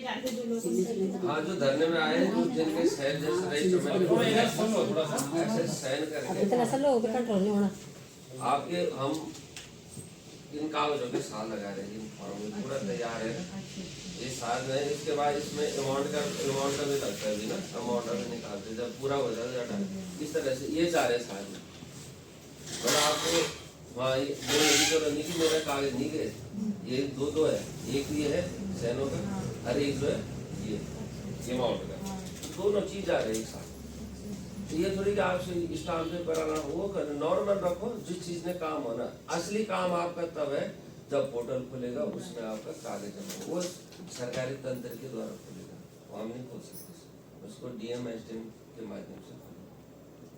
हाँ जो धरने में आए हैं जिनके शहर जैसे रही थोड़ा सा ऐसे सहन करके आपके हम इन कागजों के साल लगा रहे हैं, इन फॉर्म में पूरा तैयार है ये साल में। इसके बाद इसमें अमाउंट का भी लगता है ना, अमाउंट भी निकालते जब पूरा हो जाता है इस तरह से। ये 4 साल में मतलब आपको वहाँ जो नहीं कि मेरा कागज नहीं गए, ये दो है, एक ये है सैनों का और एक जो है ये अमाउंट का, दोनों चीज आ रही है एक साथ। तो ये थोड़ी कि आपसे स्टाम्प पे कराना वो कर, नॉर्मल रखो जिस चीज में काम होना। असली काम आपका तब है जब पोर्टल खुलेगा, उसमें आपका कागज जमा, वो सरकारी तंत्र के द्वारा खुलेगा, वो हम नहीं खोल सकते, उसको डीएम एसडीएम के माध्यम से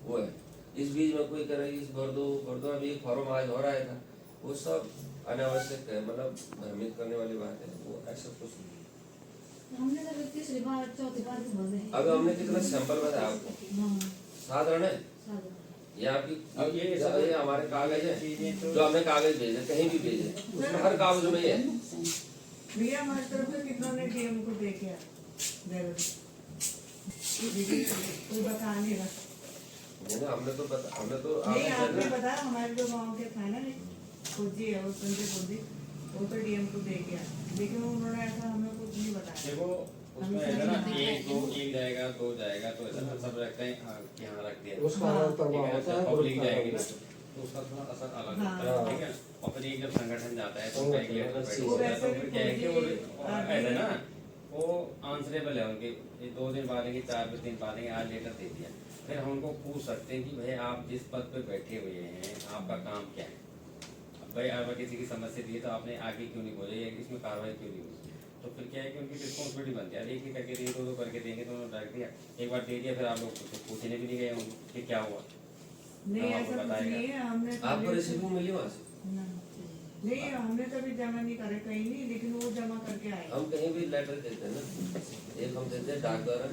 वो है। इस बीच में कोई कह इस भर दो अभी फॉर्म आज हो रहा था, वो सब अनावश्यक है, मतलब भ्रमित करने वाली बात है, वो ऐसा कुछ नहीं। अभी हमने कितना सैंपल बताया आपको, साधारण है ये आपकी। अब ये हमारे कागज है जो हमने कागज भेजे, कहीं भी भेजे, उसमें हर कागज में है। भैया हमारी तरफ से कितनों ने डीएम को दे के कोई बता नहीं रहा। हमने तो नहीं आपने बताया, हमारे जो गाँव के था ना फौजी है वो संजय फौजी, वो तो डीएम को दे गया, लेकिन उन्होंने ऐसा हमें कुछ नहीं बताया। देखो उसमें है ना एक जाएगा 2 जाएगा तो ऐसा सब रखते हैं कि हाँ रख दिया, उसका पब्लिक जाएगी तो उसका थोड़ा असर अलग होता है, ठीक है। और फिर एक जब संगठन जाता है तो उनका एक लेटर तो फिर क्या है कि वो ऐसा ना वो आंसरेबल है उनके, 2 दिन बाद 4 दिन बाद आज लेटर दे दिया, फिर हम उनको पूछ सकते हैं कि भाई आप जिस पद पे बैठे हुए हैं आपका काम क्या है। अब भाई अगर किसी की समस्या दी तो आपने आगे क्यों नहीं बोले या इसमें कार्रवाई क्यों नहीं हुई, तो फिर क्या है कि उनकी रिस्पॉन्सिबिलिटी बनती है। एक ही करके दिए, 2 करके देंगे तो उन्होंने डाल दिया, एक बार दे दिया, फिर आप लोग पूछने भी नहीं गए कि क्या हुआ। नहीं ऐसा कुछ नहीं है, हमने आपको रिसीविंग मिली वहाँ से? नहीं हमने कभी जमा नहीं करे कहीं नहीं, लेकिन वो जमा करके आए। हम कहीं भी लेटर देते हैं ना, एक हम देते हैं डाक द्वारा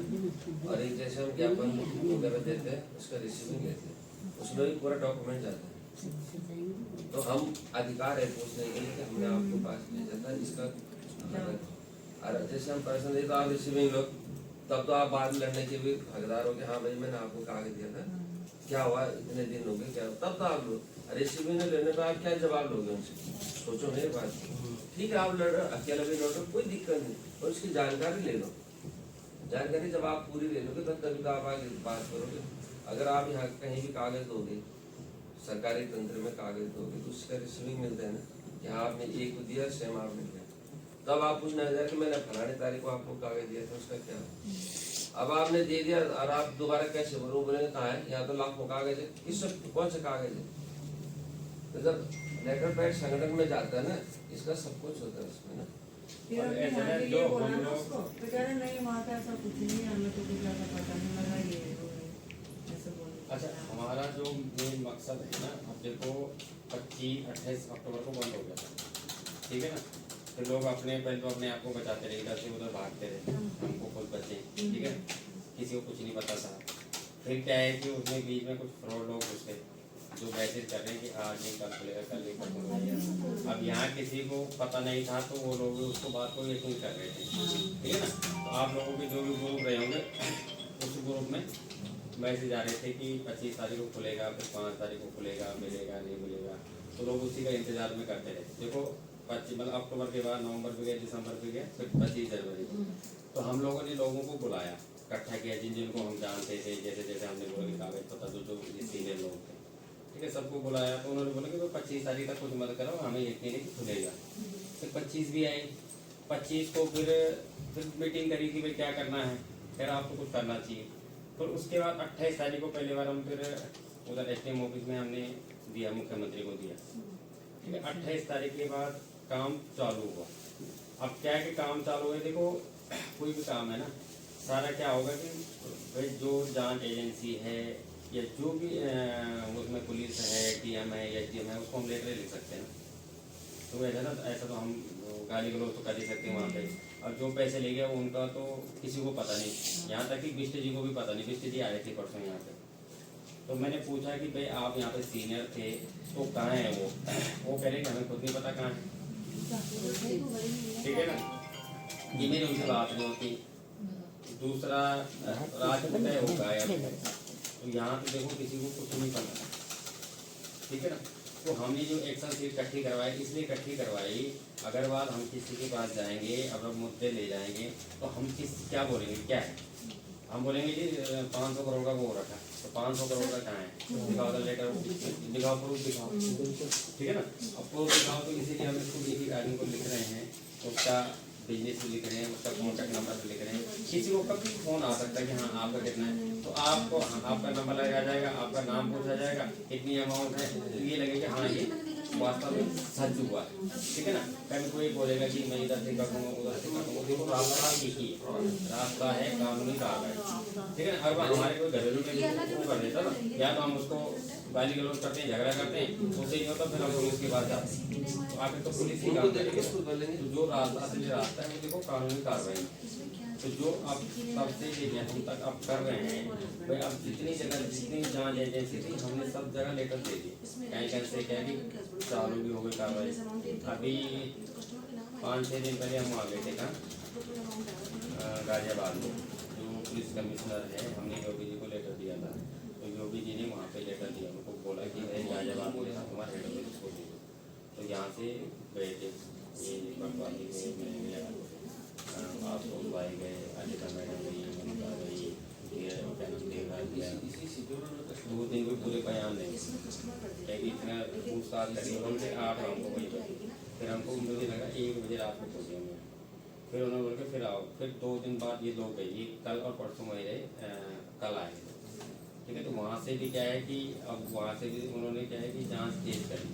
और एक जैसे हम ज्ञापन वगैरह देते हैं उसका रिसीविंग लेते हैं, उसमें भी पूरा डॉक्यूमेंट जाता है। तो हम अधिकार है पूछने के लिए कि हमने आपके पास भेजा था इसका, और जैसे हम पैसा देते तो आप रिसीविंग लो, तब तो आप बाद लड़ने के भी हकदार हो कि हाँ भाई मैंने आपको कागज दिया था, क्या हुआ इतने दिन हो गए क्या, तब तो आप लोग रिसीविंग लेने पर आप क्या जवाब लोगे उनसे, सोचो मेरी बात। ठीक है आप लड़ रहे अकेला भी लड़ रहे कोई दिक्कत नहीं, और उसकी जानकारी ले लो, जानकारी जब आप पूरी ले लोगे तब तभी तो आप आगे बात करोगे। अगर आप यहाँ कहीं भी कागज दोगे, सरकारी तंत्र में कागज दोगे तो उसका रिसीविंग मिलता है ना कि हाँ आपने एक को दिया सेम आपने दिया, तब आप पूछना है कि मैंने फलाने तारीख को आपको कागज दिया था उसका क्या। अब आपने दे दिया और आप दोबारा कैसे बोलो, बोलेंगे कहाँ है, यहाँ तो लाखों कागज है, किस कौन सा कागज है। तो जब लेटर पैड संगठन में जाता है ना, इसका सब कुछ होता है उसमें ना। जो बोला ना उसको तो कह रहे नहीं वहाँ का ऐसा कुछ नहीं, हमें तो कुछ ऐसा पता नहीं लगा ये ऐसे बोले। अच्छा हमारा जो मेन मकसद है ना, अब देखो 25-28 अक्टूबर को बंद हो गया था, ठीक है ना, तो लोग पहले तो अपने आप को बचाते रहे, इधर से उधर भागते रहे, हमको खुद बचे, ठीक है, किसी को कुछ नहीं पता था। फिर क्या है कि उसमें बीच में कुछ फ्रॉड लोग घुस गए जो मैसेज कर रहे हैं कि आज नहीं कल खुलेगा, कल नहीं कल खुलेगा। अब यहाँ किसी को पता नहीं था तो वो लोग उसको बात को यकीन कर रहे थे, ठीक है ना। तो आप लोगों के जो भी ग्रुप रहे होंगे उस ग्रुप में मैसेज आ रहे थे कि 25 तारीख को खुलेगा, फिर 5 तारीख को खुलेगा, मिलेगा नहीं मिलेगा, तो लोग उसी का इंतजार में करते रहे। देखो 25 मतलब अक्टूबर के बाद नवंबर भी गया, दिसंबर भी गया, फिर 25 जनवरी, तो हम लोगों ने लोगों को बुलाया, इकट्ठा किया जिनको हम जानते थे, जैसे जैसे हमने बोला कि कागज पता जो सीनियर लोग थे, ठीक है, सबको बुलाया। तो उन्होंने बोला कि 25 तारीख तक कुछ मत करो, हमें यकीन है कि खुलेगा। फिर 25 भी आई, 25 को फिर मीटिंग करी कि भाई क्या करना है, फिर आपको कुछ करना चाहिए। फिर उसके बाद 28 तारीख को पहली बार हम फिर उधर एसडीएम ऑफिस में हमने दिया, मुख्यमंत्री को दिया, ठीक है। 28 तारीख के बाद काम चालू हुआ। अब क्या है कि काम चालू है, देखो कोई भी काम है ना, सारा क्या होगा कि भाई जो जांच एजेंसी है या जो भी उसमें पुलिस है, टीएम है या एसडीएम है, उसको हम लेटर लिख सकते हैं। तो ऐसा ना, ऐसा तो हम गाली गलौज तो कर ही सकते हैं वहाँ पे। और जो पैसे ले गया उनका तो किसी को पता नहीं, यहाँ तक कि बिष्ट जी को भी पता नहीं। बिष्ट जी आए थे परसों यहाँ पे, तो मैंने पूछा कि भाई आप यहाँ पे सीनियर थे तो कहाँ है वो कह रहे कि हमें खुद नहीं पता कहाँ है, ठीक है ना। कि मेरी उनसे बात नहीं होती। दूसरा रात में तय हो गया, तो यहाँ पे देखो किसी को कुछ नहीं करना, ठीक है ना। तो हमने जो एक्शन शीट इकट्ठी करवाई, इसलिए इकट्ठी करवाई, अगर बात हम किसी के पास जाएंगे, अगर मुद्दे ले जाएंगे, तो हम क्या बोलेंगे, क्या है, हम बोलेंगे जी 500 करोड़ का वो रखा, तो 500 करोड़ का कहाँ है, दिखाओ तो लेटर दिखाओ, प्रूफ दिखाओ, ठीक है ना। अब प्रूफ दिखाओ, तो इसीलिए हम इसको एक आदमी को लिख रहे हैं, उसका बिजनेस लिख रहे हैं, उसका कॉन्टैक्ट नंबर लिख रहे हैं। किसी को कभी फोन आ सकता है कि हाँ आपका कितना है, तो आपको आपका नंबर लगाया जाएगा, आपका नाम पूछा जाएगा, कितनी अमाउंट है, तो ये लगेगा हाँ ये वास्तव में सच हुआ है, ठीक है ना। कभी कोई बोलेगा कि मैं इधर से करूँगा उधर से करूँगा, देखो रास्ता एक ही रास्ता है, कानूनी कार्रवाई, ठीक है ना। हर बार हमारे कोई घरेलू में वो कर देता ना, या तो हम उसको गाली गलौज करते हैं, झगड़ा करते हैं, उससे नहीं होता, फिर हम पुलिस के पास जाते हैं, तो आखिर तो पुलिस ही काम करेगी। तो जो रास्ता असली रास्ता है वो देखो कानूनी कार्रवाई। तो जो अब सबसे लेके हम तक अब कर रहे हैं भाई, अब जितनी जगह जितनी जांच एजेंसी थी हमने सब जगह लेकर दे दी, कहीं कहीं से क्या कि चालू भी हो गई कार्रवाई। अभी 5-6 दिन पहले हम आ गए थे कहाँ गाजियाबाद में, जो पुलिस कमिश्नर है, हमने योगी जी को लेटर दिया था, तो योगी जी ने वहाँ पे लेटर दिया, उनको बोला कि भाई गाजियाबाद में तुम्हारे हेड ऑफिस को दे दो। तो यहाँ से गए थे, ये बटवाली गए, आपको भाई गए, अनिता मैडम गई, ममता गई, दो दिन को पूरे बयान नहीं, इतना पूछताछ करी उनसे 8 हमको वही बची, फिर हमको मुझे लगा 1 बजे रात को पहुँचे होंगे, फिर उन्होंने बोल के फिर आओ, फिर 2 दिन बाद ये लोग गए, ये कल और परसों वही रहे, कल आए, ठीक है। तो वहाँ से भी क्या है कि अब वहाँ से भी उन्होंने क्या है कि जाँच तेज करी,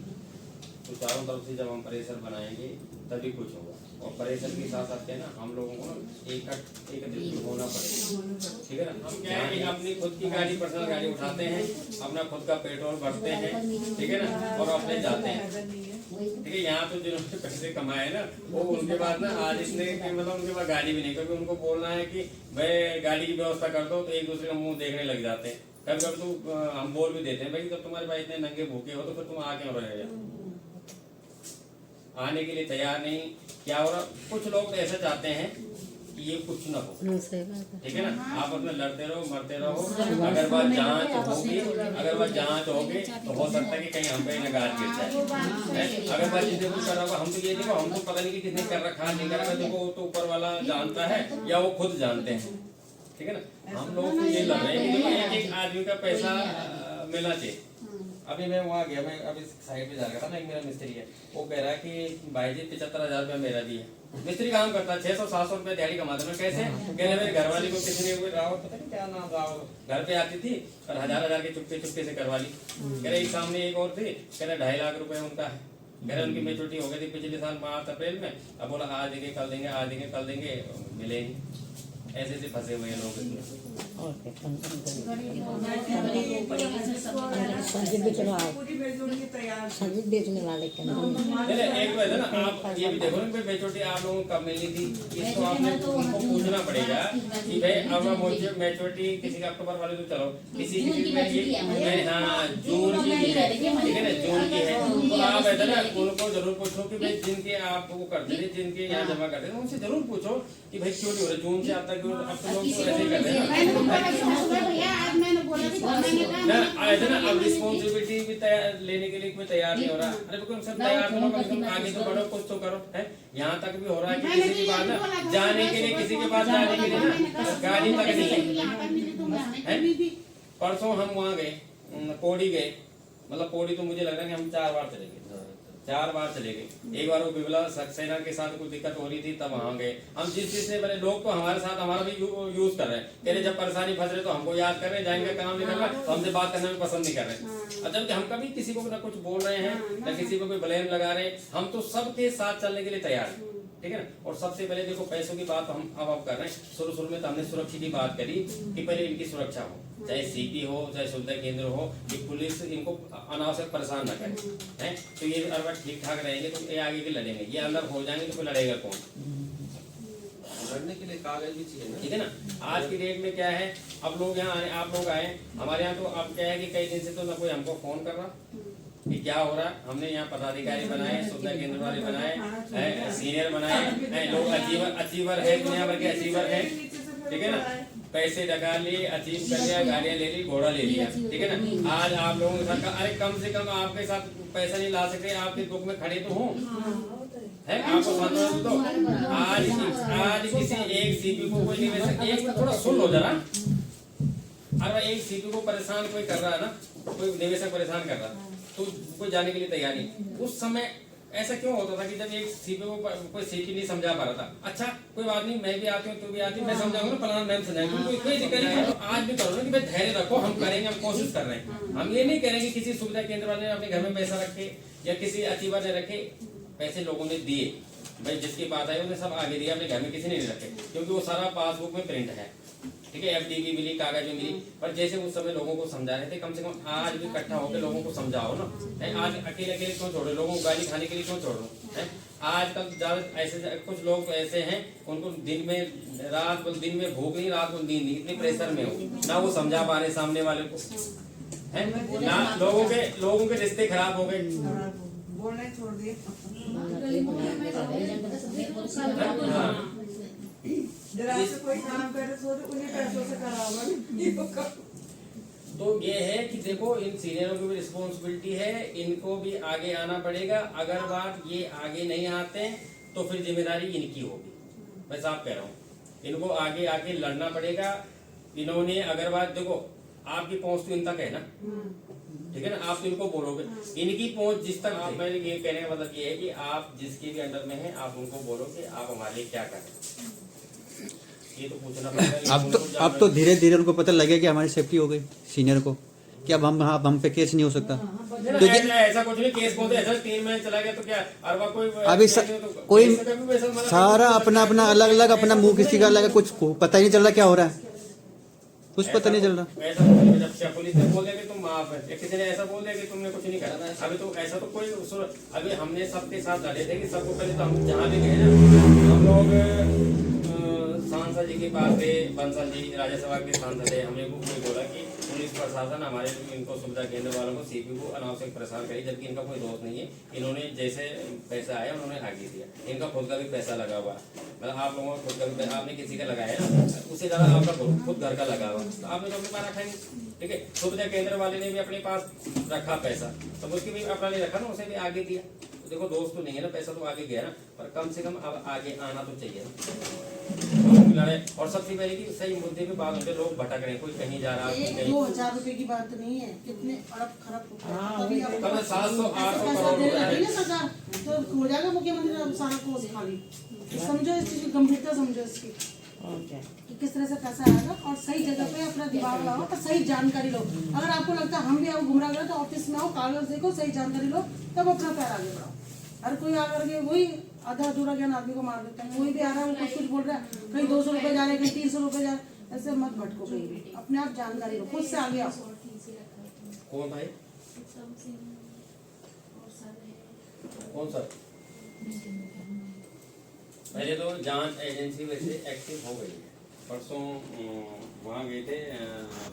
तो चारों तरफ से जब हम प्रेशर बनाएंगे तभी कुछ होगा, और प्रेशर के साथ साथ क्या है ना, हम लोगों को एकत्रित होना पड़ेगा, ठीक है ना। हम क्या है कि अपनी खुद की गाड़ी, पर्सनल गाड़ी उठाते हैं, अपना खुद का पेट्रोल भरते हैं, ठीक है ना, और अपने जाते हैं, ठीक है। यहाँ तो जिन्होंने पैसे कमाए ना, वो उनके पास ना आज इसने मतलब उनके पास गाड़ी भी नहीं, क्योंकि उनको बोलना है कि भाई गाड़ी की व्यवस्था कर दो, तो एक दूसरे का मुँह देखने लग जाते हैं। कभी कभी तो हम बोल भी देते हैं भाई जब तुम्हारे पास इतने नंगे भूखे हो तो फिर तुम आ क्यों रहे हो, आने के लिए तैयार नहीं। क्या हो रहा, कुछ लोग तो ऐसा चाहते हैं कि ये कुछ ना हो, ठीक है ना, आप अपने लड़ते रहो, मरते रहो, अगर बात जांच होगी, अगर बात जांच होगी तो हो सकता है कि कहीं हम पे नगार गिर जाए, अगर बात जिसने कुछ कर रहा होगा, हम तो ये देखो, हम तो पता नहीं कि किसने कर रखा नहीं कर रखा, देखो वो तो ऊपर वाला जानता है या वो खुद जानते हैं, ठीक है ना। हम लोग तो ये लग रहे हैं कि एक आदमी का पैसा मिलना चाहिए। अभी मैं वहाँ गया, मैं अभी साइड पे जा रहा था ना, एक मेरा मिस्त्री है, वो कह रहा है कि भाई जी 75,000 रुपया मेरा दिए, मिस्त्री काम करता है, 600-700 रुपया दिहाड़ी कमाता है, कैसे, कह रहे मेरे घरवाली को किसी ने रावत, पता नहीं क्या नाम रावत, घर पे आती थी और 1000-1000 के चुपके चुपके से करवा ली। कह रहे एक सामने एक और थी, कह रहे 2.5 लाख रुपए उनका है, कह रहे उनकी मेचुरिटी हो गई थी पिछले साल मार्च-अप्रैल में, अब बोला आज देंगे कल देंगे, आज देंगे कल देंगे, मिलेंगे, ऐसे से फंसे हुए हैं लोग इसमें। बेचने वाले के एक बार है ना, आप ये भी देखो ना कि मेचोरिटी आप लोगों को कब मिलनी थी, इसको आपने उनको पूछना पड़ेगा कि भाई अब मेचोरिटी किसी का अक्टूबर वाले तो चलो, किसी में ये हाँ जून की है, ठीक है ना, जून की है, तो आप ऐसा ना उनको जरूर पूछो कि भाई जिनके आप वो करते थे, जिनके यहाँ जमा करते थे, उनसे जरूर पूछो कि भाई क्यों नहीं हो रहा, जून से अब तक अब तो लोग तो ऐसे ही करते हैं ना, अब रिस्पॉन्सिबिलिटी भी लेने के लिए कोई तैयार नहीं हो रहा। अरे बिल्कुल सब तैयार करो, कम आगे तो बढ़ो, कुछ तो करो, है। यहाँ तक भी हो रहा है कि किसी के पास ना जाने के लिए, किसी के पास जाने के लिए ना गाड़ी तक नहीं है। परसों हम वहाँ गए, पौड़ी गए, मतलब पौड़ी तो मुझे लग रहा है कि हम 4 बार चले गए, 4 बार चले गए। एक बार वो बिमला सक्सेना के साथ कुछ दिक्कत हो रही थी तब वहाँ गए हम, जिस चीज से बड़े लोग तो हमारे साथ हमारा भी यूज कर रहे हैं, कह रहे जब परेशानी फंस रहे तो हमको याद कर रहे हैं, जाएंगे काम नहीं कर रहा तो हमसे बात करने में पसंद नहीं कर रहे। जबकि हम कभी किसी को ना कुछ बोल रहे हैं ना किसी को कोई ब्लेम लगा रहे हैं, हम तो सबके साथ चलने के लिए तैयार हैं, ठीक है ना। और सबसे पहले देखो पैसों की बात हम अब कर रहे हैं, शुरू में तो हमने सुरक्षा की बात करी कि पहले इनकी सुरक्षा हो, चाहे सीपी हो चाहे सुविधा केंद्र हो, कि पुलिस इनको अनावश्यक परेशान न करे, है। तो ये अगर ठीक ठाक रहेंगे तो ये आगे के लड़ेंगे, ये अंदर हो जाएंगे तो कोई लड़ेगा कौन, लड़ने के लिए कागज भी चाहिए ना, ठीक है ना। आज की डेट में क्या है, अब लोग यहाँ आए, आप लोग आए हमारे यहाँ, तो अब क्या है कि कई दिन से तो ना कोई हमको फोन कर रहा, कि क्या हो रहा है। हमने यहाँ पदाधिकारी बनाए, सुविधा केंद्र वाले बनाए, सीनियर बनाए, लोग अचीवर है, दुनिया भर के अचीवर है, ठीक है ना। पैसे डका लिए, अचीव कर लिया, गाड़ियाँ ले ली, घोड़ा ले लिया, ठीक है ना। आज आप लोगों के साथ अरे कम से कम आपके साथ पैसा नहीं ला सकते, आपके दुख में खड़े तो हों, है आपको सांत्वना तो। आज किसी एक सीपी को कोई निवेशक, एक तो थोड़ा सुन लो जरा, अगर एक सीपी को परेशान कोई कर रहा है ना, कोई निवेशक परेशान कर रहा है, तो कोई जाने के लिए तैयार नहीं। उस समय ऐसा क्यों होता था कि जब एक सीपी को कोई सीपी नहीं समझा पा रहा था, अच्छा कोई बात नहीं, मैं भी आती हूँ, तू भी आती हूँ, मैं समझाऊंगा ना, फलाना मैम समझाएंगे, कोई दिक्कत नहीं है। तो आज भी करो ना कि भाई धैर्य रखो, हम करेंगे, हम कोशिश कर रहे हैं। हम ये नहीं करेंगे किसी सुविधा केंद्र वाले ने अपने घर में पैसा रखे या किसी अचीवर ने रखे, पैसे लोगों ने दिए, भाई जिसकी बात आई उन्हें सब आगे दिया, अपने घर में किसी ने नहीं रखे, क्योंकि वो सारा पासबुक में प्रिंट है, ठीक है। एफडी भी मिली, कागज भी मिली, पर जैसे उस समय लोगों को समझा रहे थे, कम से कम आज भी इकट्ठा होकर लोगों को समझाओ ना। आज अकेले अकेले क्यों छोड़ रहे, लोगों को गाली खाने के लिए क्यों छोड़ रहे हैं। आजकल ज्यादा ऐसे कुछ लोग तो ऐसे हैं, उनको दिन में रात को, दिन में भूख नहीं, रात को नींद नहीं, इतनी प्रेशर में हो ना, वो समझा पा रहे सामने वाले को, है ना। लोगों के रिश्ते खराब हो गए, बोलने छोड़ दिए। जरा से कोई काम करे तो उन्हीं पैसों से कराओगे। तो ये है कि देखो, इन सीनियरों की भी रिस्पॉन्सिबिलिटी है, इनको भी आगे आना पड़ेगा। अगर बात ये आगे नहीं आते तो फिर जिम्मेदारी इनकी होगी, मैं साफ कह रहा हूँ। इनको आगे आके लड़ना पड़ेगा। इन्होंने अगर बात देखो, आपकी पहुंच तो इन तक है ना, ठीक है ना, आप तो इनको बोलोगे, इनकी पहुंच जिस तक। आप मेरे ये कहने का मतलब ये है कि आप जिसके भी अंडर में है, आप उनको बोलो कि आप हमारे लिए क्या करें, ये तो पूछना पड़ेगा। अब तो धीरे धीरे उनको पता लगे कि हमारी सेफ्टी हो गई सीनियर को, कि अब हम पे केस नहीं हो सकता। तो ऐसा कुछ नहीं, केस को ऐसा 3 महीने चला गया तो क्या अरबा कोई अभी कोई सारा अपना अपना अलग अलग अपना मुंह किसी का अलग, कुछ पता ही नहीं चल रहा क्या हो रहा है, कुछ पता नहीं चल रहा। ऐसा जब पुलिस ने बोल दिया कि तुम माफ है, किसी ने ऐसा बोल दिया कि तुमने कुछ नहीं करा, अभी तो ऐसा तो कोई अभी हमने सबके साथ लड़े थे कि सबको पहले तो हम जहाँ भी गए ना, हम लोग सांसद जी के पास गए, बंसल जी राज्यसभा के सांसद है, हमने कोई बोला कि पुलिस प्रशासन हमारे इनको सुविधा केंद्र वालों को सीपी को अनावश्यक परेशान करी, जबकि इनका कोई दोष नहीं है। इन्होंने जैसे पैसा आया उन्होंने आगे दिया, इनका खुद का भी पैसा लगा हुआ, मतलब आप लोगों का खुद का भी पैसा, आपने किसी का लगाया ना, उससे ज्यादा आपका खुद घर का लगा हुआ, तो आपने तो अपने पास रखा नहीं, ठीक है। सुविधा केंद्र वाले ने भी अपने पास रखा पैसा, तो उसकी भी अपना नहीं रखा ना, उसे भी आगे दिया। देखो दोस्त तो नहीं है ना, पैसा तो आगे गया ना, पर कम से कम अब आगे आना तो चाहिए ना। और सबसे पहले की सही मुद्दे पे बात होती है, लोग भटक रहे हैं, कोई कहीं जा रहा है, 2,000 रुपए की बात नहीं है, कितने अरब खरब 700-800 करोड़ रुपए सरकार तो हो जाएगा मुख्यमंत्री सारा कोर्स खाली। समझो इस चीज की गंभीरता, समझो इसकी कि किस तरह से पैसा आएगा, और सही जगह पे अपना दिमाग लगाओ और सही जानकारी लो। अगर आपको लगता है हम भी आओ गुमराह कर, तो ऑफिस में आओ, कागज देखो, सही जानकारी लो, तब अपना पैर आगे बढ़ाओ। हर कोई आकर के वही आधा अधूरा ज्ञान आदमी को मार देता है, कोई भी आ रहा है वो कुछ बोल रहा है, कहीं 200 रुपए जा रहे, कहीं 300 रुपए जा रहे, ऐसे मत भटको कहीं, अपने आप जानकारी लो, खुद से आगे आओ। कौन भाई, कौन सर? पहले तो जांच एजेंसी वैसे एक्टिव हो गई है, परसों वहाँ गए थे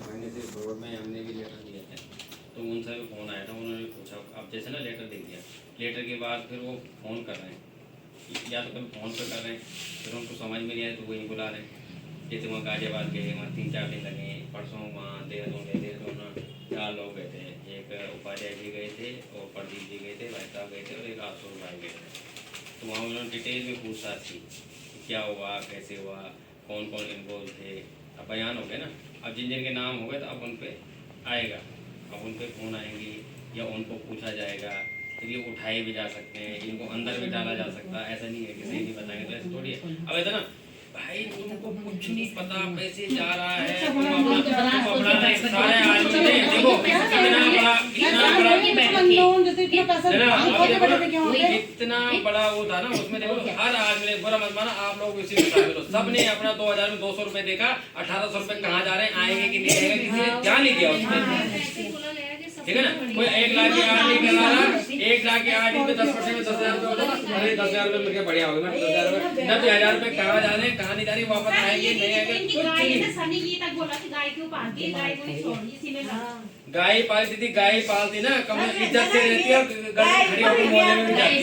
महेंद्र रोड में, हमने भी लेटर दिया था, तो उनसे भी फ़ोन आया था, उन्होंने पूछा, अब जैसे ना लेटर दे दिया, लेटर के बाद फिर वो फ़ोन कर रहे हैं, या तो कभी फ़ोन पे कर रहे हैं, फिर उनको समझ में नहीं आया तो वही बुला रहे हैं। जैसे वहाँ गाजियाबाद गए, वहाँ 3-4 दिन लगे, परसों वहाँ देहरादून 4 लोग गए थे, एक उपाध्याय जी गए थे, और प्रदीप जी गए थे, भाई साहब गए थे, और एक आशुर भाई गए थे। तो वहाँ उन्होंने डिटेल में पूछताछ की, क्या हुआ, कैसे हुआ, कौन कौन इन्वॉल्व थे। अब बयान हो गए ना, अब जिन जिन के नाम हो गए तो अब उन पर आएगा, अब उन पर फ़ोन आएंगी या उनको पूछा जाएगा, फिर ये उठाए भी जा सकते हैं, इनको अंदर भी डाला जा सकता है। ऐसा नहीं है कि सही नहीं बताएंगे तो ऐसे थोड़ी है। अब ऐसा ना भाई तुमको कुछ नहीं पता, पैसे जा रहा है, तुम अपना सारे आदमी देखो इतना बड़ा वो था ना, उसमें देखो हर आदमी ने, बुरा मत माना आप लोग इसी में शामिल हो, सबने अपना 2000 में 200 रुपए देखा, 1800 रुपए कहाँ जा रहे हैं, आएंगे कि नहीं आएंगे, किसी ने ध्यान नहीं दिया उसमें, ठीक है ना। कोई 1 लाख की आर नहीं करा रहा, 1 लाख की आर में 10% में 10,000 रुपए होता है, अरे 10,000 रुपए मिलकर बढ़िया होगा, 10,000 रुपए 90,000 रुपए कहाँ जा रहे हैं, कहानी जा रही वापस आएंगे नहीं आएंगे इनकी कुछ गाय है नहीं। ना, सनी जी तक बोला कि गाय क्यों पालती है, गाय को नहीं छोड़ी, इसीलिए गाय पालती थी, गाय पालती ना कम इज्जत से रहती है और खड़ी होकर मोहल्ले में भी जाती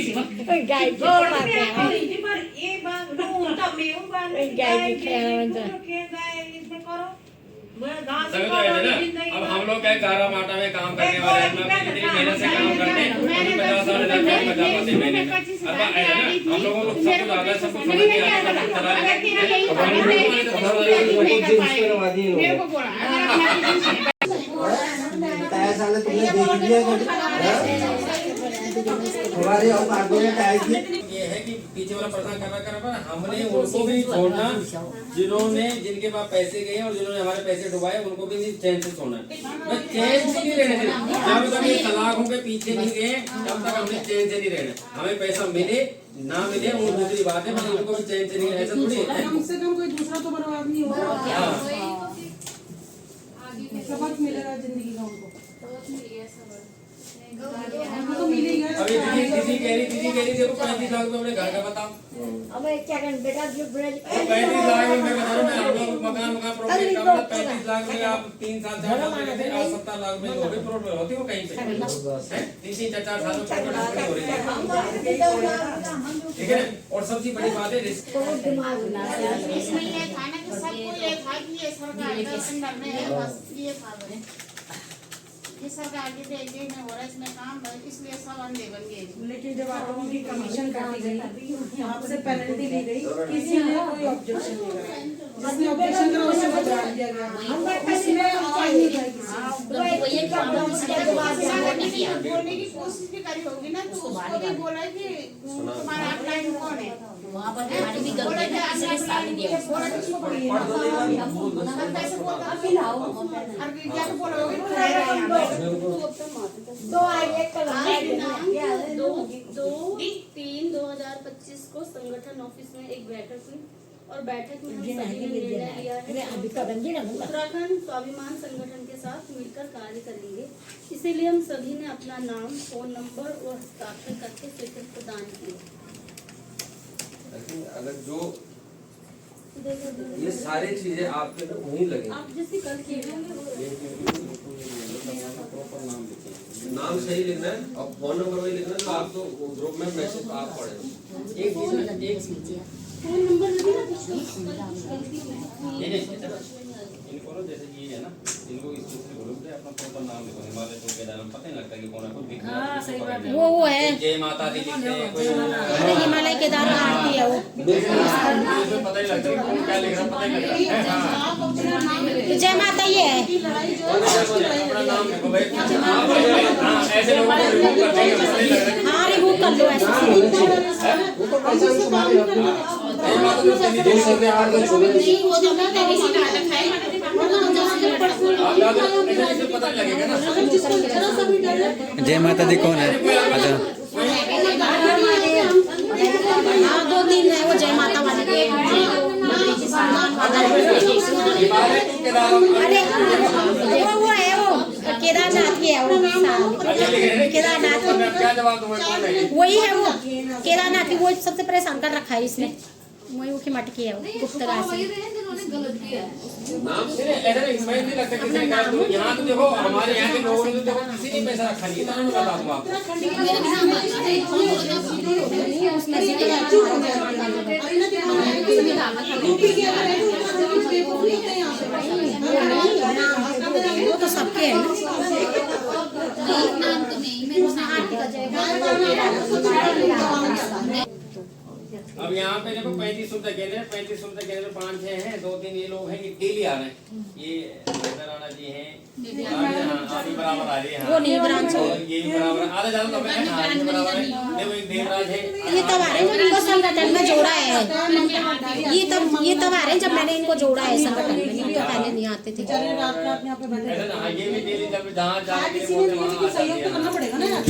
गाय की रोड बात पे है आती थी, पर ये बात नो तब मैं हूं बात गाय की खेल में गाय इसमें करो मैं गांव सभी तो है ना। अब हम लोग क्या गारा माटा में काम करने वाले हैं, अपना कितनी मेहनत से काम करते हैं, हम 50,000 रुपये बचा पाते हैं महीने में। अब है ना, हम लोगों को सब कुछ आता है, सब कुछ समझ नहीं आता, सब कुछ चला लेते हैं। अब हम लोग मेरे को बोला ये है कि पीछे वाला प्रश्न कर रहा हमने उनको भी छोड़ना जिन्होंने जिनके पास पैसे गए और जिन्होंने हमारे पैसे डुबाए उनको भी चैन से छोड़ना। मैं चैन से नहीं रहने देना, जब तक ये तलाकों के पीछे नहीं गए तब तक हमने चैन से नहीं रहना। हमें पैसा मिले ना मिले वो दूसरी बात है, मगर उनको भी चैन से नहीं रहना। ऐसा थोड़ी है। कम से कम कोई दूसरा तो बर्बाद नहीं होगा, सबक मिलेगा जिंदगी का उनको, हमको तो मिलेगा। अभी दीदी कह रही देखो 35 लाख रुपए अपने घर का बताओ। अब क्या कर बेटा जो 35 लाख में मैं बता रहा हूँ, मैं आप लोग मकान प्रॉपर्टी का 35 लाख में आप 3 साल 4 साल में थे, आज 70 लाख में हो गई प्रॉपर्टी होती हो कहीं पे 3 4 साल में प्रॉपर्टी हो रही है, ठीक है। और सबसे बड़ी बात है रिस्क। इसमें ये था ना कि सबको ये था कि ये सरकार का अंडर में है, बस ये था बस। ये सरकार के देखे में हो रहा है इसमें काम, इसलिए सब अंधे बन गए। लेकिन जब आप लोगों की कमीशन काटी गई, आपसे पेनल्टी ली गई, किसी ने कोई ऑब्जेक्शन नहीं करा, जिसने ऑब्जेक्शन करा उसे बचा दिया गया, इसमें आवाज नहीं आई किसी ने। बोलने की कोशिश भी करी होगी ना, तो उसको भी बोला कि तुम्हारा अपलाइन कौन है, वहाँ पर हमारी भी गलती है, इसलिए साथ दिया बोला किसको पड़ी है, कैसे बोलता और क्या तो बोला होगा तो आइए कल 2/3/2025 को संगठन ऑफिस में एक बैठक हुई और बैठक में हम सभी ने निर्णय लिया है उत्तराखंड स्वाभिमान संगठन के साथ मिलकर कार्य करेंगे। इसीलिए हम सभी ने अपना नाम, फोन नंबर और हस्ताक्षर करके स्वीकृति प्रदान किए। लेकिन अगर जो ये सारी चीजें आपके तो वहीं लगेंगी, आप जैसे कल किए नाम सही लिखना है और फोन नंबर वही लिखना है जो आप तो ग्रुप में मैसेज आप पढ़े। एक फोन नंबर लगे ना इनको ना जैसे ये है ना, इनको इस दूसरे ग्रुप पे अपना प्रॉपर नाम लिखो, हिमालय टूर के नाम पता नहीं लगता कि कौन है, कुछ दिख रहा है। वो है जय माता दी लिखते हैं कोई, अरे हिमालय केदार आरती है वो, इसमें पता ही लगता है कौन क्या लिख रहा है, पता ही लगता है। हाँ जय माता ये है। अपना नाम लिखो भाई। हाँ ऐसे लोगों को रिमूव करते हैं, पता ही लग रहा है। हाँ रिमूव कर लो ऐसे। पता लगेगा ना। जय माता दी कौन है? अच्छा हाँ 2-3 है वो जय माता वाले। अरे वो है वो केदारनाथ की है वो, केदारनाथ क्या जवाब दूंगा? वही है वो केदारनाथ की, वो सबसे परेशान कर रखा है इसने, वही वो की मटकी है वो गुप्तरा से। नाम से ऐसा मैं नहीं लगता किसी ने कहा। तो यहाँ तो देखो हमारे यहाँ के लोगों ने तो देखो किसी ने पैसा रखा नहीं, इतना मैं बता दूँ आपको। वो तो सबके है ना। अब यहाँ पे देखो 35 रुपए केंद्र, 35 रुपए केंद्र 5-6 हैं, 2-3 ये लोग हैं ये डेली आ रहे हैं। ये राणा जी हैं, आदि बराबर आ रही है। वो नहीं ब्रांच और ये भी बराबर आधा ज्यादा तो है, हाँ ये बराबर है। देखो एक देवराज है। ये तब आ रहे हैं जब इनको संगठन में जोड़ा है, ये तब आ रहे हैं जब मैंने इनको जोड़ा है संगठन में, नहीं तो पहले नहीं आते थे। बेचारे रात रात यहाँ पे बैठे ऐसा ना ये भी डेली जब जहाँ हाँ, जाके किसी न किसी को सहयोग तो करना पड़ेगा ना यार,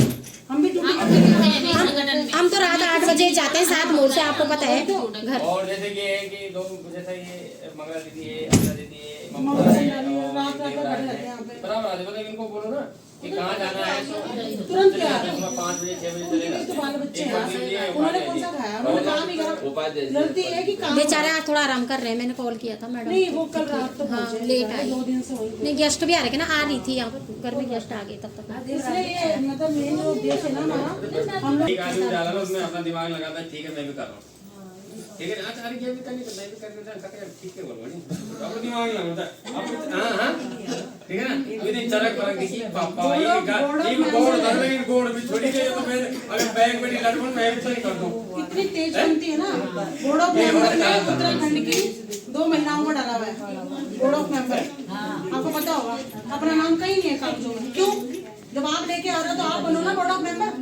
हम भी हम तो रात 8 बजे जाते हैं 7 मोड़ से, आपको पता है घर। और जैसे कि है कि दो जैसे ये मंगला दीदी है, अमृता दीदी है, ममता है, और रात देवराज खड़े है। रहते हैं यहाँ पे। बराबर आते मतलब इनको बोलो ना कि कहाँ जाना है तो तुरंत क्या? 5 बजे 6 बजे चलेगा। तो बाल बच्चे एक बार दीजिए, हैं, एक उन्होंने बार कौन सा दीजिए। खाया? उन्होंने काम ही करा। उपाध्याय जी। गलती है कि काम बेचारे आज थोड़ा आराम कर रहे हैं, मैंने कॉल किया था मैडम। नहीं, वो कल रात तो हाँ, पहुंचे, लेट आई। 2 दिन से वही नहीं गेस्ट भी आ रहे थे ना, आ रही थी यहाँ पर घर में गेस्ट आ गए तब तक। इसलिए ये मतलब मेन जो उद्देश्य है ना हमारा, हम लोग एक आदमी डाला ना उसमें अपना दिमाग लगाता है, ठीक है मैं भी कर रहा हूँ, ठीक है ना, अच्छा अरे ये भी करनी तो मैं भी करके ठीक है बोलो नहीं, अपना दिमाग लगाता है अब। हाँ हाँ ठीक है ना, इतनी चरक परक देखी पापा ये गोड़ दर में गोड़ भी छोड़ी गई तो मैं अगर बैग में लड़ पड़ूं मैं भी तो नहीं कर दूं। इतनी तेज बनती है ना। बोर्ड ऑफ मेंबर में उत्तराखंड की 2 महिलाओं को डाला हुआ है बोर्ड ऑफ मेंबर, आपको पता होगा। अपना नाम कहीं नहीं है कागजों में, क्यों? जब आप लेके आ रहे हो तो आप बनो ना बोर्ड ऑफ मेंबर।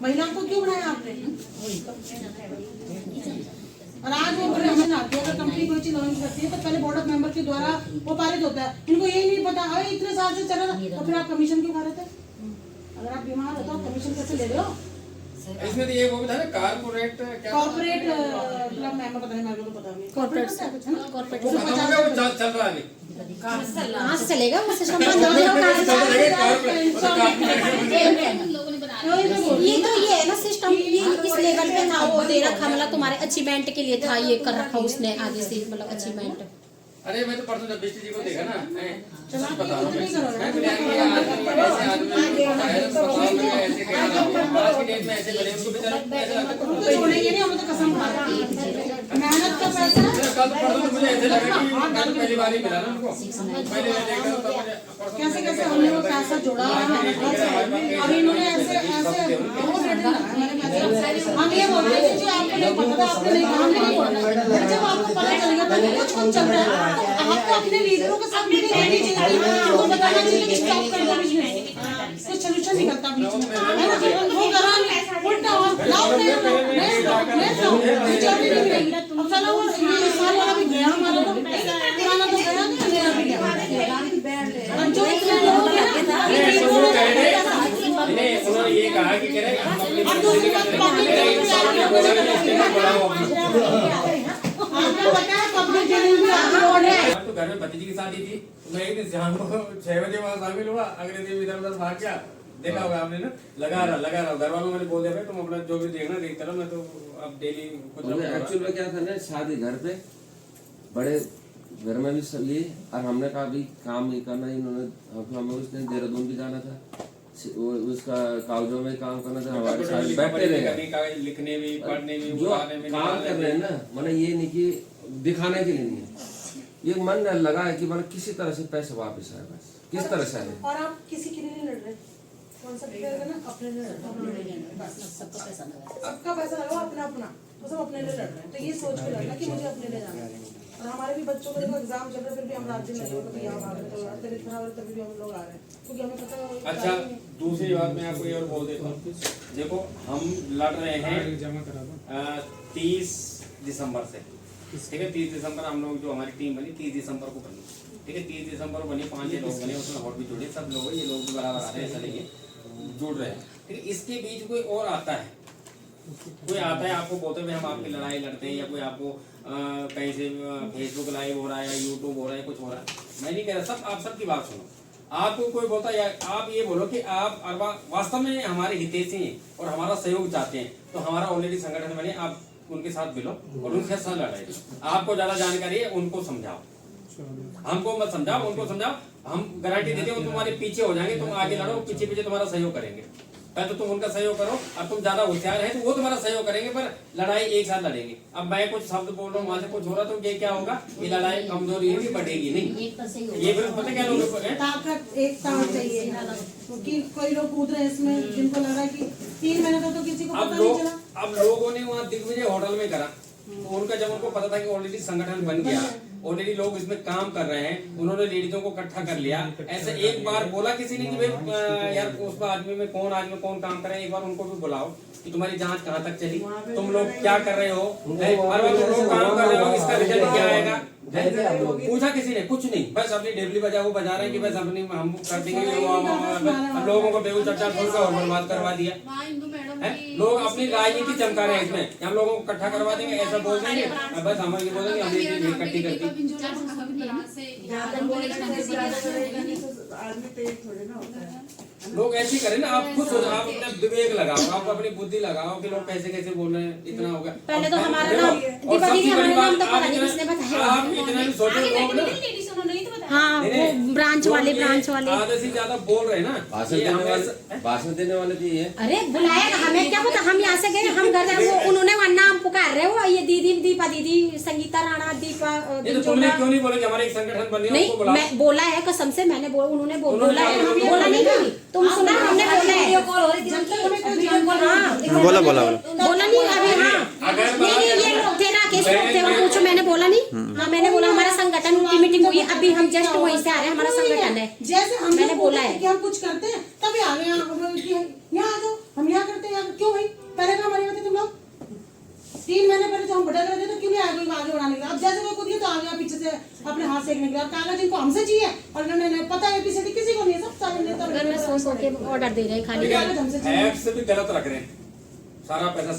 महिलाओं को क्यों बनाया आपने? और आज वो कमीशन आती है, अगर कंपनी कोई चीज लॉन्च करती है तो पहले बोर्ड ऑफ मेंबर के द्वारा वो पारित होता है। इनको यही नहीं पता, अरे इतने साल से चल रहा तो फिर आप कमीशन क्यों खा रहे थे? अगर आप बीमार हो तो आप कमीशन कैसे ले रहे हो? इसमें तो ये वो भी था ना कॉर्पोरेट क्या कॉर्पोरेट क्लब मेंबर, पता नहीं, मेरे को तो पता नहीं। कॉर्पोरेट कुछ है ना, कॉर्पोरेट वो खत्म हो गया, वो चल रहा है अभी। कहाँ से चलेगा वो सिस्टम बंद हो गया कहाँ से? ये तो ये है ना सिस्टम, ये इस लेवल पे था, वो दे रखा मतलब तुम्हारे अचीवमेंट के लिए था, ये कर रखा उसने आगे से मतलब अचीवमेंट। अरे मैं तो परसों जब बिस्टी जी को देखा ना, मैं चला सच बता रहा हूँ, नहीं करो मैं बोला कि ये आदमी ऐसे आदमी ऐसे कह रहा हूँ, आज की डेट में ऐसे बने उनको बेचारे ऐसे लगता है तो छोड़ेंगे नहीं, हम तो कसम खा रहे हैं। मेहनत का पैसा कल परसों तो मुझे ऐसे लगा कि मैं तो पहली बार ही मिला ना उनको, पहले मैं देखा तो मुझे कैसे कैसे हमने वो पैसा जोड़ा और इन्होंने ऐसे ऐसे बहुत रेट लगाया हमारे पैसे। हम ये बोल रहे थे जी आपको नहीं पता था, आपने नहीं कहा, हमने नहीं बोला। फिर जब आपको पता चलेगा तो कुछ कुछ चल रहा है तो आपको अपने लीडरों के साथ मीटिंग करनी चाहिए, आपको बताना चाहिए कि स्टॉप कर दो बीच में, तो सोल्यूशन निकलता बीच में, है ना? वो करा नहीं, उल्टा और लाओ नहीं मिलेगी। अब चलो वो ये साल वाला भी गया हमारा, तो पुराना तो गया नहीं, मेरा भी गया। अब जो इतने लोग हैं उन्होंने ये कहा कि कह रहे हम अपनी आपको पता है पब्लिक जमीन भी रोड है। तो घर में भतीजी की शादी थी, मैं एक दिन शाम को 6 बजे वहाँ शामिल हुआ, अगले दिन इधर उधर भाग गया, देखा होगा आपने ना, लगा रहा घर वालों मैंने बोल दिया भाई तुम अपना जो भी देखना देखता रहो, मैं तो अब डेली कुछ एक्चुअल में क्या था ना, शादी घर पे बड़े घर में भी सब ये, और हमने कहा भी काम ये करना, इन्होंने हमें उस दिन देहरादून भी जाना था, उसका कागजों में काम करना था, हमारे साथ बैठे रहे, लिखने भी पढ़ने भी जो काम कर रहे हैं ना, मतलब ये नहीं कि दिखाने के लिए नहीं है, ये मन लगा है कि मतलब किसी तरह से पैसे वापस आए, बस किस तरह से आए। और आप किसी के लिए नहीं लड़ रहे, कौन सा लड़ रहे ना, अपने लिए लड़ रहे हैं, बस सबका पैसा लगा अपना अपना, तो सब अपने लिए लड़ रहे हैं। तो ये सोच के लड़ना कि मुझे अपने लिए जाना है। और हमारे भी बच्चों को देखो एग्जाम चल रहा है, फिर भी हम राज्य में लोग यहाँ आ रहे हैं, तो तबीयत खराब है तभी भी हम लोग आ रहे हैं, क्योंकि हमें पता है। अच्छा दूसरी बात मैं आपको ये और बोल देता हूँ, देखो हम लड़ रहे हैं 30 दिसंबर से, ठीक है, 30 दिसंबर हम लोग जो हमारी टीम बनी 30 दिसंबर को बनी, ठीक है, 30 दिसंबर बनी, 5-6 लोग बने, उसमें और भी जुड़े, सब लोग ये लोग भी बराबर आ रहे हैं, ऐसा नहीं है, जुड़ रहे हैं, ठीक है। इसके बीच कोई और आता है, कोई आता है आपको बोलते हैं हम आपकी लड़ाई लड़ते हैं, या कोई आपको कहीं से फेसबुक लाइव हो रहा है या यूट्यूब हो रहा है, कुछ हो रहा है, मैं नहीं कह रहा, सब आप सबकी बात सुनो। आपको कोई बोलता है, आप ये बोलो कि आप वास्तव में हमारे हितैषी हैं और हमारा सहयोग चाहते हैं, तो हमारा ऑलरेडी संगठन बने, आप उनके साथ मिलो और उनके साथ लड़ाई, आपको ज्यादा जानकारी है उनको समझाओ, हमको मत समझाओ, उनको समझाओ, हम गारंटी देते हैं तुम्हारे पीछे हो जाएंगे, तुम आगे लड़ो, पीछे पीछे तुम्हारा सहयोग करेंगे, पहले तो तुम उनका सहयोग करो, अब तुम ज्यादा होशियार है तो वो तुम्हारा सहयोग करेंगे, पर लड़ाई एक साथ लड़ेंगे। अब मैं कुछ शब्द बोल रहा हूँ, वहां से कुछ हो रहा, तो ये क्या होगा, ये लड़ाई कमजोरी होगी, बढ़ेगी नहीं, ये फिर पता क्या लोगों को ताकत एकता चाहिए, क्योंकि कोई लोग कूद रहे हैं इसमें जिनको लग रहा है कि 3 महीने तक तो किसी को पता नहीं चला। अब लोगों ने वहाँ दिग्विजय होटल में करा, उनका जब उनको पता था कि ऑलरेडी संगठन बन गया, ऑलरेडी लोग इसमें काम कर रहे हैं, उन्होंने लेडीजों को इकट्ठा कर लिया, ऐसे एक बार बोला किसी ने कि भाई यार उस आदमी में कौन काम कर रहे हैं, एक बार उनको भी बुलाओ कि तुम्हारी जांच कहाँ तक चली, तुम लोग क्या कर रहे हो, हर वक्त तुम लोग काम कर रहे हो, इसका रिजल्ट क्या आएगा, जैसे हम लोग पूछा किसी ने कुछ नहीं, बस अपनी डेबली बजा वो बजा रहे हैं कि बस अपनी हम कर देंगे, हम लोगों को बेगू चर्चा छोड़कर और बर्बाद करवा दिया वहाँ हिंदू मैडम है। लोग अपनी राजनीति चमका रहे हैं इसमें, हम लोगों को इकट्ठा करवा देंगे, ऐसा बोल देंगे, बस हम ये बोलेंगे हम ये इकट्ठी करती। आदमी तो एक थोड़े ना होता है। लोग ऐसे करें ना, आप खुद सोचो, आप अपना विवेक लगाओ, आप अपनी बुद्धि लगाओ कि लोग कैसे कैसे बोल रहे हैं, इतना हो गया। पहले तो हमारा देखो, नाम और दीपा दीदी, सबसे बड़ी हमारा नाम तो बात, पता नहीं किसने बताया। आप इतना भी सोचो लोग ना, हाँ वो ब्रांच वाले आधे से ज्यादा बोल रहे हैं ना, भाषण देने वाले भी है। अरे बुलाया हमें क्या पता, हम यहाँ से गए, हम घर गए, वो उन्होंने वहाँ नाम पुकार रहे हो, ये दीदी दीपा दीदी, संगीता राणा, दीपा ये तो तुमने क्यों नहीं बोला कि हमारे एक संगठन बन गया, नहीं उसको बुलाओ। मैं बोला है कसम से, मैंने उन्होंने बोला है, बोला नहीं कभी, तुम सुना हमने बोला है, बोला बोला बोला नहीं अभी। हाँ नहीं ये लोग थे, राकेश लोग थे, वो पूछो, मैंने बोला नहीं। हाँ मैंने बोला हमारा संगठन की मीटिंग हुई, अभी हम जस्ट वहीं से आ रहे हैं, हमारा संगठन है, जैसे हम मैंने बोला है कि हम कुछ करते हैं तभी आ गए यहाँ आ जाओ, हम यहाँ करते हैं, क्यों भाई पहले का हमारी बात तुम लोग 3 महीने पहले जो हम भटक रहे थे तो क्यों नहीं आगे आगे बढ़ाने के लिए, अब जैसे कोई कूदिए तो आ गया पीछे से अपने हाथ सेकने के लिए, और कागज इनको हमसे चाहिए और इन्होंने पता है पीछे किसी को नहीं है, सब सारे नेता घर में सो के ऑर्डर दे रहे हैं खाली। ऐप से भी गलत रख रहे हैं, सारा पैसा